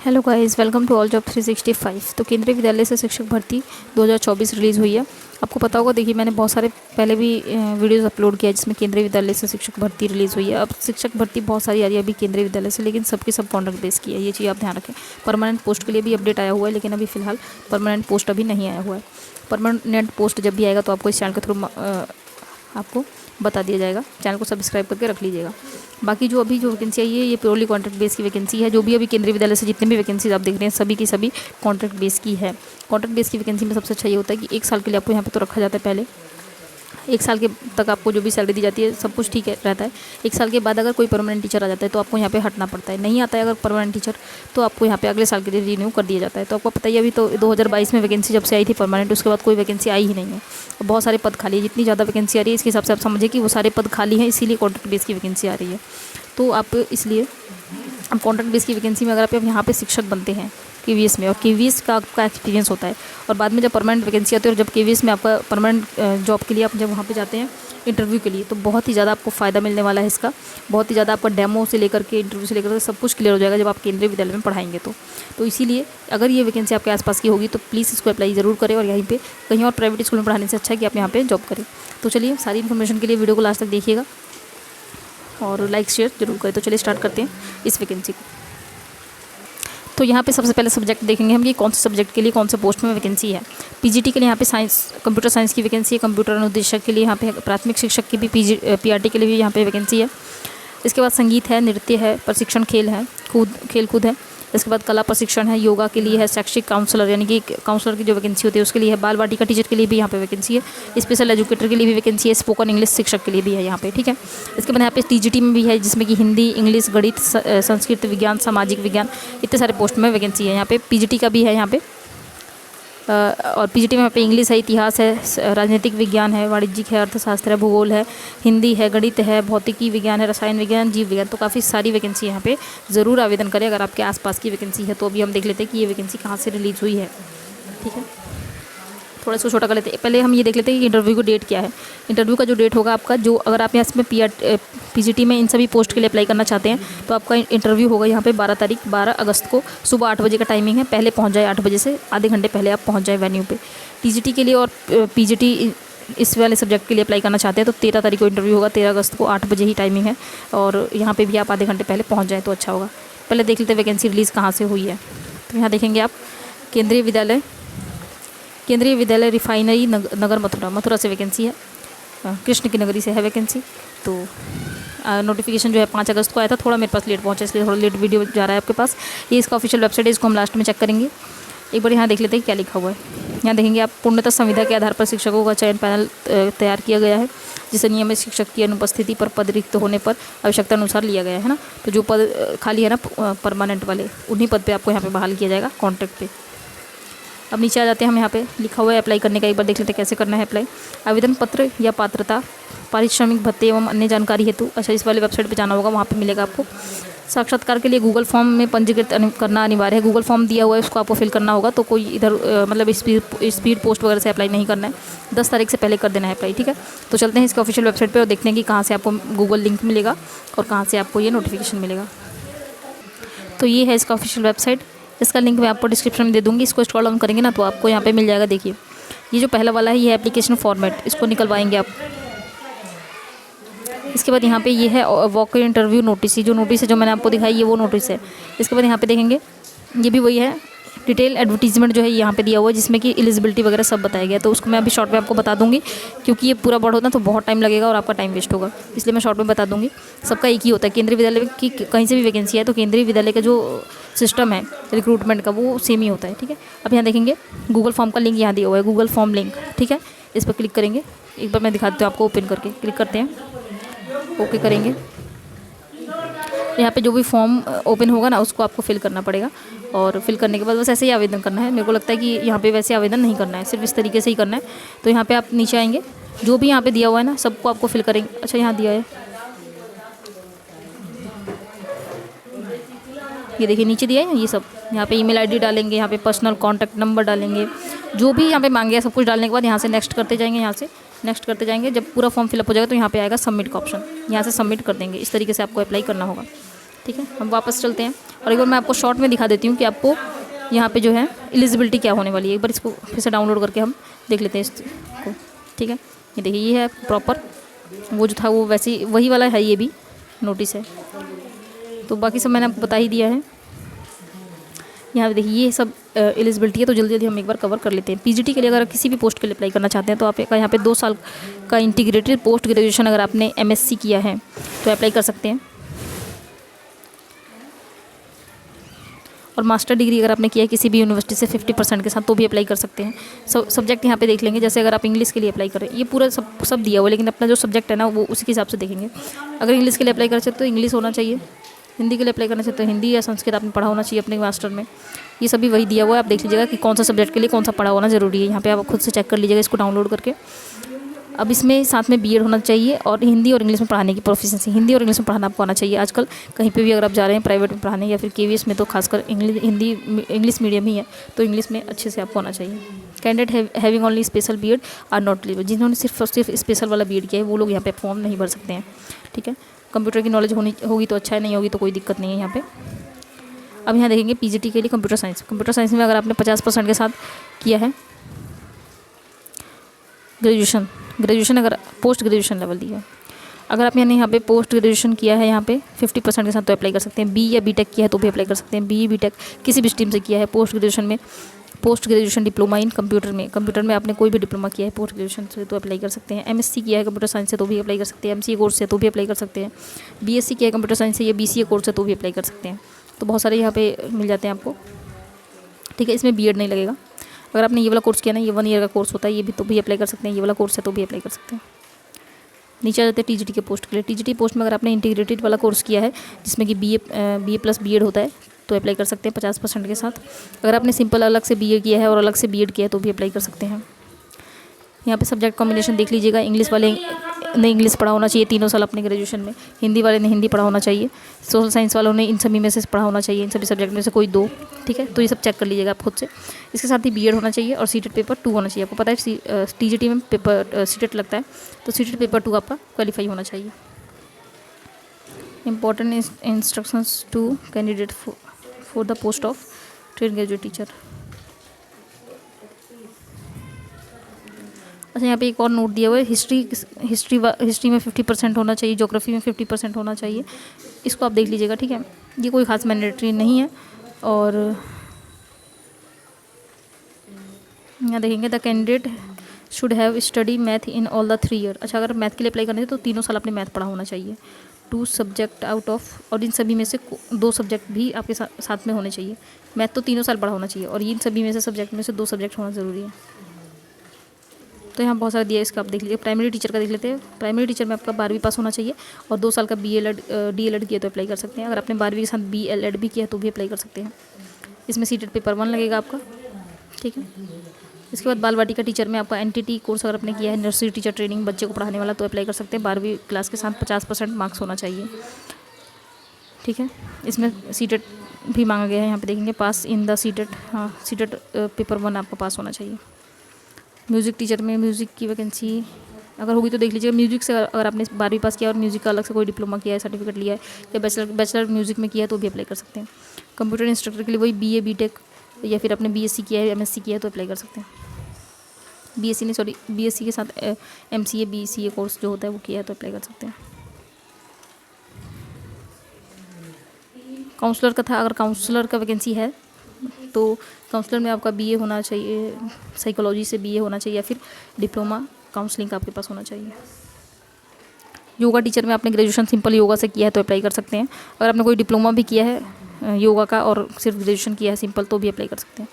Hello guys, welcome to all job 365। तो केंद्रीय विद्यालय से शिक्षक भर्ती 2024 रिलीज़ हुई है। आपको पता होगा, देखिए मैंने बहुत सारे पहले भी वीडियोस अपलोड किया है जिसमें केंद्रीय विद्यालय से शिक्षक भर्ती रिलीज़ हुई है। अब शिक्षक भर्ती बहुत सारी आ रही है अभी केंद्रीय विद्यालय से, लेकिन सबकी सब कॉन्ट्रैक्ट बेस की है, ये चीज़ आप ध्यान रखें। परमानेंट पोस्ट के लिए भी अपडेट आया हुआ है, लेकिन अभी फ़िलहाल परमानेंट पोस्ट अभी नहीं आया हुआ है। परमानेंट पोस्ट जब भी आएगा तो आपको इस चैनल के थ्रू आपको बता दिया जाएगा। चैनल को सब्सक्राइब करके रख लीजिएगा। बाकी जो अभी जो वैकेंसी आई है ये प्योरली कॉन्ट्रैक्ट बेस की वैकेंसी है। जो भी अभी केंद्रीय विद्यालय से जितने भी वैकेंसीज आप देख रहे हैं सभी की सभी कॉन्ट्रैक्ट बेस की है। कॉन्ट्रैक्ट बेस की वैकेंसी में सबसे अच्छा ये होता है कि 1 साल के लिए आपको यहाँ पे तो रखा जाता है। पहले 1 साल के तक आपको जो भी सैलरी दी जाती है सब कुछ ठीक है रहता है। 1 साल के बाद अगर कोई परमानेंट टीचर आ जाता है तो आपको यहाँ पे हटना पड़ता है। नहीं आता है अगर परमानेंट टीचर तो आपको यहाँ पे अगले साल के लिए रिन्यू कर दिया जाता है। तो आपको पता ही अभी तो 2022 में वैकेंसी जब से आई थी परमानेंट, उसके बाद कोई वैकेंसी आई ही नहीं है। बहुत सारे पद खाली है। जितनी ज़्यादा वैकेंसी आ रही है इसके हिसाब से आप समझिए कि वो सारे पद खाली हैं, इसीलिए कॉन्ट्रैक्ट बेस की वैकेंसी आ रही है। तो आप इसलिए अब कॉन्ट्रैक्ट बेस की वैकेंसी में अगर आप यहाँ पे शिक्षक बनते हैं केवीएस में, और केवीएस का आपका एक्सपीरियंस होता है, और बाद में जब परमानेंट वैकेंसी आती है और जब केवीएस में आपका परमानेंट जॉब के लिए आप जब वहाँ पे जाते हैं इंटरव्यू के लिए, तो बहुत ही ज़्यादा आपको फ़ायदा मिलने वाला है इसका। बहुत ही ज़्यादा आपका डेमो से लेकर के इंटरव्यू से लेकर के सब कुछ क्लियर हो जाएगा जब आप केंद्रीय विद्यालय में पढ़ाएंगे। तो इसीलिए अगर ये वैकेंसी आपके आसपास की होगी तो प्लीज़ इसको अप्लाई ज़रूर करें, और यहीं पे कहीं और प्राइवेट स्कूल में पढ़ाने से अच्छा है कि आप यहाँ पे जॉब करें। तो चलिए, सारी इन्फॉर्मेशन के लिए वीडियो को लास्ट तक देखिएगा और लाइक शेयर जरूर करें। तो चलिए स्टार्ट करते हैं इस वैकेंसी को। तो यहाँ पे सबसे पहले सब्जेक्ट देखेंगे हम कि कौन से सब्जेक्ट के लिए कौन से पोस्ट में वैकेंसी है। पीजीटी के लिए यहाँ पे साइंस कंप्यूटर साइंस की वैकेंसी है। कंप्यूटर अनुदेशक के लिए यहाँ पे प्राथमिक शिक्षक की भी पीआरटी के लिए भी यहाँ पे वैकेंसी है। इसके बाद संगीत है, नृत्य है, प्रशिक्षण, खेल है, खेल कूद है। इसके बाद कला प्रशिक्षण है, योगा के लिए है, शैक्षिक काउंसलर यानी कि काउंसलर की जो वैकेंसी होती है उसके लिए है, बाल वाटिका टीचर के लिए भी यहाँ पे वैकेंसी है, स्पेशल एजुकेटर के लिए भी वैकेंसी है, स्पोकन इंग्लिश शिक्षक के लिए भी है यहाँ पे, ठीक है। इसके बाद यहाँ पे टीजीटी में भी है जिसमें कि हिंदी, इंग्लिश, गणित, संस्कृत, विज्ञान, सामाजिक विज्ञान, इतने सारे पोस्ट में वैकेंसी है। यहाँ पे पीजीटी का भी है यहाँ पे, और पीजीटी में यहाँ पे इंग्लिश है, इतिहास है, राजनीतिक विज्ञान है, वाणिज्यिक है, अर्थशास्त्र है, भूगोल है, हिंदी है, गणित है, भौतिकी विज्ञान है, रसायन विज्ञान, जीव विज्ञान। तो काफ़ी सारी वैकेंसी यहाँ पे ज़रूर आवेदन करें अगर आपके आसपास की वैकेंसी है। तो अभी हम देख लेते हैं कि ये वैकेंसी कहाँ से रिलीज़ हुई है, ठीक है। थोड़ा सा छोटा कर लेते हैं। पहले हम ये देख लेते हैं कि इंटरव्यू की डेट क्या है। इंटरव्यू का जो डेट होगा आपका, जो अगर आप यहाँ इसमें पीजीटी में इन सभी पोस्ट के लिए अप्लाई करना चाहते हैं तो आपका इंटरव्यू होगा यहाँ पे 12 अगस्त को सुबह 8 बजे का टाइमिंग है। पहले पहुँच जाए 8 बजे से आधे घंटे पहले आप पहुँच जाए वेन्यू पे। टीजीटी के लिए और पीजीटी इस वाले सब्जेक्ट के लिए अप्लाई करना चाहते हैं तो 13 तारीख को इंटरव्यू होगा। 13 अगस्त को 8 बजे ही टाइमिंग है, और यहाँ पर भी आप आधे घंटे पहले पहुँच जाए तो अच्छा होगा। पहले देख लेते हैं वैकेंसी रिलीज़ कहाँ से हुई है। तो यहाँ देखेंगे आप केंद्रीय विद्यालय रिफाइनरी नगर मथुरा से वैकेंसी है। कृष्ण की नगरी से है वैकेंसी। तो नोटिफिकेशन जो है 5 अगस्त को आया था। थोड़ा मेरे पास लेट पहुंचा इसलिए थोड़ा लेट वीडियो जा रहा है आपके पास। ये इसका ऑफिशियल वेबसाइट है, इसको हम लास्ट में चेक करेंगे। एक बार यहाँ देख लेते हैं क्या लिखा हुआ है। यहाँ देखेंगे आप, पूर्णतः संविदा के आधार पर शिक्षकों का चयन पैनल तैयार किया गया है, जिसे नियमित शिक्षक की अनुपस्थिति पर पद रिक्त होने पर आवश्यकता अनुसार लिया गया है ना। तो जो पद खाली है ना परमानेंट वाले, उन्हीं पद पर आपको यहाँ पर बहाल किया जाएगा कॉन्ट्रैक्ट पे। अब नीचे आ जाते हैं हम, यहाँ पे लिखा हुआ है अप्लाई करने का। एक बार देख लेते हैं कैसे करना है अप्लाई। आवेदन पत्र या पात्रता, पारिश्रमिक भत्ते एवं अन्य जानकारी हेतु, अच्छा इस वाले वेबसाइट पे जाना होगा, वहाँ पे मिलेगा आपको। साक्षात्कार के लिए गूगल फॉर्म में पंजीकृत करना अनिवार्य है। गूगल फॉर्म दिया हुआ है, उसको आपको फिल करना होगा। तो कोई इधर मतलब स्पीड पोस्ट वगैरह से अप्लाई नहीं करना है। 10 तारीख से पहले कर देना है अप्लाई, ठीक है। तो चलते हैं इसके ऑफिशियल वेबसाइट पर और देखते हैं कि कहाँ से आपको गूगल लिंक मिलेगा और कहाँ से आपको ये नोटिफिकेशन मिलेगा। तो ये है इसका ऑफिशियल वेबसाइट। इसका लिंक मैं आपको डिस्क्रिप्शन में दे दूँगी। इसको स्क्रॉल डाउन करेंगे ना तो आपको यहाँ पे मिल जाएगा। देखिए ये जो पहला वाला है ये एप्लीकेशन फॉर्मेट, इसको निकलवाएंगे आप। इसके बाद यहाँ पे ये है वॉक इंटरव्यू नोटिस। ये जो नोटिस है जो मैंने आपको दिखाई, ये वो नोटिस है। इसके बाद यहाँ पे देखेंगे ये भी वही है, डिटेल एडवर्टीजमेंट जो है यहाँ पे दिया हुआ है, जिसमें कि एलिजिबिलिटी वगैरह सब बताया गया है। तो उसको मैं अभी शॉर्ट में आपको बता दूंगी, क्योंकि ये पूरा वर्ड होता है तो बहुत टाइम लगेगा और आपका टाइम वेस्ट होगा, इसलिए मैं शॉर्ट में बता दूंगी। सबका एक ही होता है, केंद्रीय विद्यालय की कहीं से भी वैकेंसी है तो केंद्रीय विद्यालय का जो सिस्टम है रिक्रूटमेंट का वो सेम ही होता है, ठीक है। अब यहाँ देखेंगे गूगल फॉर्म का लिंक यहाँ दिया हुआ है, गूगल फॉर्म लिंक, ठीक है। इस पर क्लिक करेंगे। एक बार मैं दिखाती हूँ आपको, ओपन करके क्लिक करते हैं, ओके करेंगे। यहाँ पे जो भी फॉर्म ओपन होगा ना उसको आपको फिल करना पड़ेगा, और फिल करने के बाद बस ऐसे ही आवेदन करना है। मेरे को लगता है कि यहाँ पे वैसे आवेदन नहीं करना है, सिर्फ इस तरीके से ही करना है। तो यहाँ पे आप नीचे आएंगे, जो भी यहाँ पे दिया हुआ है ना सबको आपको फिल करेंगे। अच्छा यहाँ दिया है, ये देखिए नीचे दिया है ये सब। यहाँ पे ईमेल आईडी डालेंगे, यहाँ पे पर्सनल कॉन्टैक्ट नंबर डालेंगे, जो भी यहाँ पे मांगे सब कुछ डालने के बाद यहाँ से नेक्स्ट करते जाएंगे। यहाँ से नेक्स्ट करते जाएंगे। जब पूरा फॉर्म फिलअप हो जाएगा तो यहाँ पे आएगा सबमिट का ऑप्शन, यहाँ से सबमिट कर देंगे। इस तरीके से आपको अप्लाई करना होगा। ठीक है, हम वापस चलते हैं और एक बार मैं आपको शॉर्ट में दिखा देती हूँ कि आपको यहाँ पे जो है एलिजिबिलिटी क्या होने वाली है। एक बार इसको फिर से डाउनलोड करके हम देख लेते हैं इसको। ठीक है, ये देखिए ये है प्रॉपर, वो जो था वो वैसे वही वाला है, ये भी नोटिस है। तो बाकी सब मैंने आपको बता ही दिया है। यहाँ पे देखिए ये सब एलिजिबिलिटी है, तो जल्दी जल्दी हम एक बार कवर कर लेते हैं। पीजीटी के लिए अगर किसी भी पोस्ट के लिए अप्लाई करना चाहते हैं तो आप यहाँ पे 2 साल का इंटीग्रेटेड पोस्ट ग्रेजुएशन अगर आपने एमएससी किया है तो अप्लाई कर सकते हैं। और मास्टर डिग्री अगर आपने किया है किसी भी यूनिवर्सिटी से 50% के साथ तो भी अप्लाई कर सकते हैं। सब्जेक्ट यहाँ पे देख लेंगे, जैसे अगर आप इंग्लिश के लिए अप्लाई करें, ये पूरा सब दिया हुआ है, लेकिन अपना जो सब्जेक्ट है ना वो उसी के हिसाब से देखेंगे। अगर इंग्लिश के लिए अप्लाई कर सकते तो इंग्लिश होना चाहिए, हिंदी के लिए अप्लाई करना चाहते तो हिंदी या संस्कृत आपने पढ़ा होना चाहिए अपने मास्टर में। ये सभी वही दिया हुआ है, आप देख लीजिएगा कि कौन सा सब्जेक्ट के लिए कौन सा पढ़ा होना ज़रूरी है। यहाँ पे आप खुद से चेक कर लीजिएगा इसको डाउनलोड करके। अब इसमें साथ में बीएड होना चाहिए और हिंदी और इंग्लिश में पढ़ाने की प्रोफिशिएंसी, हिंदी और इंग्लिश में पढ़ाना आपको आना चाहिए। आजकल कहीं पे भी अगर आप जा रहे हैं प्राइवेट में पढ़ाने या फिर केवीएस में, तो खासकर इंग्लिश मीडियम ही है, तो इंग्लिश में अच्छे से आपको आना चाहिए। Candidate having only special BEd are not eligible, जिन्होंने सिर्फ स्पेशल वाला बीएड किया है वो लोग यहाँ पे फॉर्म नहीं भर सकते हैं। ठीक है, कंप्यूटर की नॉलेज होगी तो अच्छा है, नहीं होगी तो कोई दिक्कत नहीं है यहाँ पे। अब यहाँ देखेंगे पीजीटी के लिए कंप्यूटर साइंस में अगर आपने 50% के साथ किया है ग्रेजुएशन अगर पोस्ट ग्रेजुएशन लेवल दिया है, अगर आप यहाँ पे पोस्ट ग्रेजुएशन किया है यहाँ पे 50% के साथ तो अप्लाई कर सकते हैं। बी या बीटेक किया है तो भी अप्लाई कर सकते हैं। बी बीटेक किसी भी स्ट्रीम से किया है पोस्ट ग्रेजुएशन में, post graduation diploma in computer में आपने कोई भी डिप्लोमा किया है पोस्ट ग्रेजुएशन से तो अप्लाई कर सकते हैं। एमएससी किया है कंप्यूटर साइंस से तो भी अप्लाई कर सकते हैं। एमसीए कोर्स से तो भी अप्लाई कर सकते हैं। बीएससी किया है कंप्यूटर साइंस से या बीसीए कोर्स से तो भी अप्लाई कर सकते हैं। तो बहुत सारे यहाँ पे मिल जाते हैं आपको। ठीक है, इसमें बीएड नहीं लगेगा। अगर आपने ये वाला कोर्स किया ना, ये 1 ईयर का कोर्स होता है, ये भी तो भी अप्लाई कर सकते हैं। ये वाला कोर्स है तो भी अप्लाई कर सकते हैं। नीचे आ जाते हैं टीजीटी के पोस्ट के लिए। टीजीटी पोस्ट में अगर आपने इंटीग्रेटेड वाला कोर्स किया है जिसमें कि बीए प्लस बीएड होता है तो अप्लाई कर सकते हैं 50% के साथ। अगर आपने सिंपल अलग से बीए किया है और अलग से बीएड किया है तो भी अप्लाई कर सकते हैं। यहाँ पे सब्जेक्ट कॉम्बिनेशन देख लीजिएगा, इंग्लिश वाले ने इंग्लिश पढ़ा होना चाहिए 3 साल अपने ग्रेजुएशन में, हिंदी वाले ने हिंदी पढ़ा होना चाहिए, सोशल साइंस वालों ने इन सभी में से पढ़ा होना चाहिए, इन सभी सब्जेक्ट में से कोई 2। ठीक है, तो ये सब चेक कर लीजिएगा आप खुद से। इसके साथ ही बीएड होना चाहिए और सीटेट पेपर 2 होना चाहिए। आपको पता है टीजीटी में पेपर सीटेट लगता है, तो सीटेट पेपर 2 आपका क्वालिफाई होना चाहिए। Important instructions to candidate for the post of train graduate teacher. अच्छा, यहाँ पे एक और नोट दिया हुआ है, हिस्ट्री में 50% होना चाहिए, ज्योग्राफी में 50% होना चाहिए। इसको आप देख लीजिएगा। ठीक है, ये कोई खास मैंडेटरी नहीं है। और यहाँ देखेंगे the candidate should have study math in all the 3 year. अच्छा, अगर मैथ के लिए अप्लाई करने तो 3 साल आपने मैथ पढ़ा होना चाहिए। 2 सब्जेक्ट आउट ऑफ, और इन सभी में से 2 सब्जेक्ट भी आपके साथ में होने चाहिए। मैथ तो 3 साल पढ़ा होना चाहिए और इन सभी में से सब्जेक्ट में से 2 सब्जेक्ट होना ज़रूरी है। तो यहाँ बहुत सारा दिया है, इसका आप देख लीजिए। प्राइमरी टीचर का देख लेते हैं। प्राइमरी टीचर में आपका 12वीं पास होना चाहिए और 2 साल का डीएलएड किया तो अप्लाई कर सकते हैं। अगर आपने 12वीं के साथ बीएलएड भी किया तो भी अप्लाई कर सकते हैं। इसमें सीटेट पेपर 1 लगेगा आपका। ठीक है, इसके बाद बाल वाटिका टीचर में आपका एनटीटी कोर्स अगर आपने किया है, नर्सरी टीचर ट्रेनिंग बच्चे को पढ़ाने वाला, तो अप्लाई कर सकते हैं। 12वीं क्लास के साथ 50% मार्क्स होना चाहिए। ठीक है, इसमें सीटेट भी मांगा गया है। यहाँ पे देखेंगे पास इन द सीटेट, हाँ सीटेट पेपर 1 आपको पास होना चाहिए। म्यूज़िक टीचर में म्यूज़िक की वैकेंसी अगर होगी तो देख लीजिएगा। म्यूज़िक से अगर आपने 12वीं पास किया और म्यूज़िक का अलग से कोई डिप्लोमा किया है, सर्टिफिकेट लिया है या बैचलर म्यूज़िक में किया है तो भी अप्लाई कर सकते हैं। कंप्यूटर इंस्ट्रक्टर के लिए वही बीए बीटेक या फिर आपने बीएससी किया है, एमएससी किया है तो अप्लाई कर सकते हैं। बीएससी के साथ एमसीए बीसीए कोर्स जो होता है वो किया है तो अप्लाई कर सकते हैं। काउंसलर का था, अगर काउंसलर का वैकेंसी है तो काउंसलर में आपका बीए होना चाहिए, साइकोलॉजी से बीए होना चाहिए या फिर डिप्लोमा काउंसलिंग का आपके पास होना चाहिए। योगा टीचर में आपने ग्रेजुएशन सिंपल योगा से किया है तो अप्लाई कर सकते हैं। अगर आपने कोई डिप्लोमा भी किया है योगा का और सिर्फ ग्रेजुएशन किया है सिंपल तो भी अप्लाई कर सकते हैं।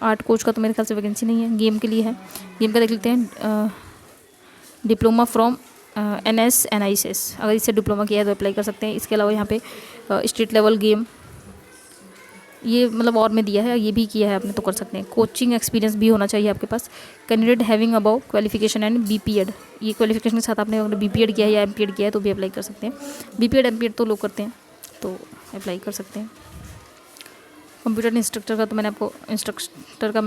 आर्ट कोच का तो मेरे ख्याल से वैकेंसी नहीं है। गेम के लिए है, गेम का देख लेते हैं। डिप्लोमा फ्रॉम NISS, अगर इससे डिप्लोमा किया है तो अप्लाई कर सकते हैं। इसके अलावा यहाँ पे स्टेट लेवल गेम ये मतलब और में दिया है, ये भी किया है आपने तो कर सकते हैं। कोचिंग एक्सपीरियंस भी होना चाहिए आपके पास। Candidate having above qualification and BPEd, ये क्वालिफिकेशन के साथ आपने अगर बीपीएड किया है या एमपीएड किया है तो भी अप्लाई कर सकते हैं। बीपीएड एमपीएड तो लोग करते हैं तो अप्लाई कर सकते हैं। कंप्यूटर इंस्ट्रक्टर का तो मैंने आपको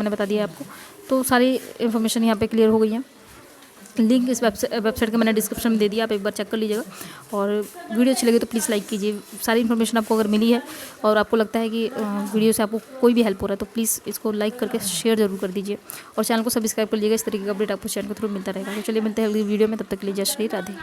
बता दिया है आपको। तो सारी इन्फॉर्मेशन यहाँ पे क्लियर हो गई है। लिंक इस वेबसाइट का मैंने डिस्क्रिप्शन में दे दिया, आप एक बार चेक कर लीजिएगा। और वीडियो अच्छी लगी तो प्लीज़ लाइक कीजिए। सारी इन्फॉर्मेशन आपको अगर मिली है और आपको लगता है कि वीडियो से आपको कोई भी हेल्प हो रहा है तो प्लीज़ इसको लाइक करके शेयर जरूर कर दीजिए और चैनल को सब्सक्राइब कर लीजिएगा। इस तरीके का अपडेट आपको चैनल के थ्रू मिलता रहेगा। तो चलिए मिलते हैं अगली वीडियो में, तब तक के लिए जय श्री राधे।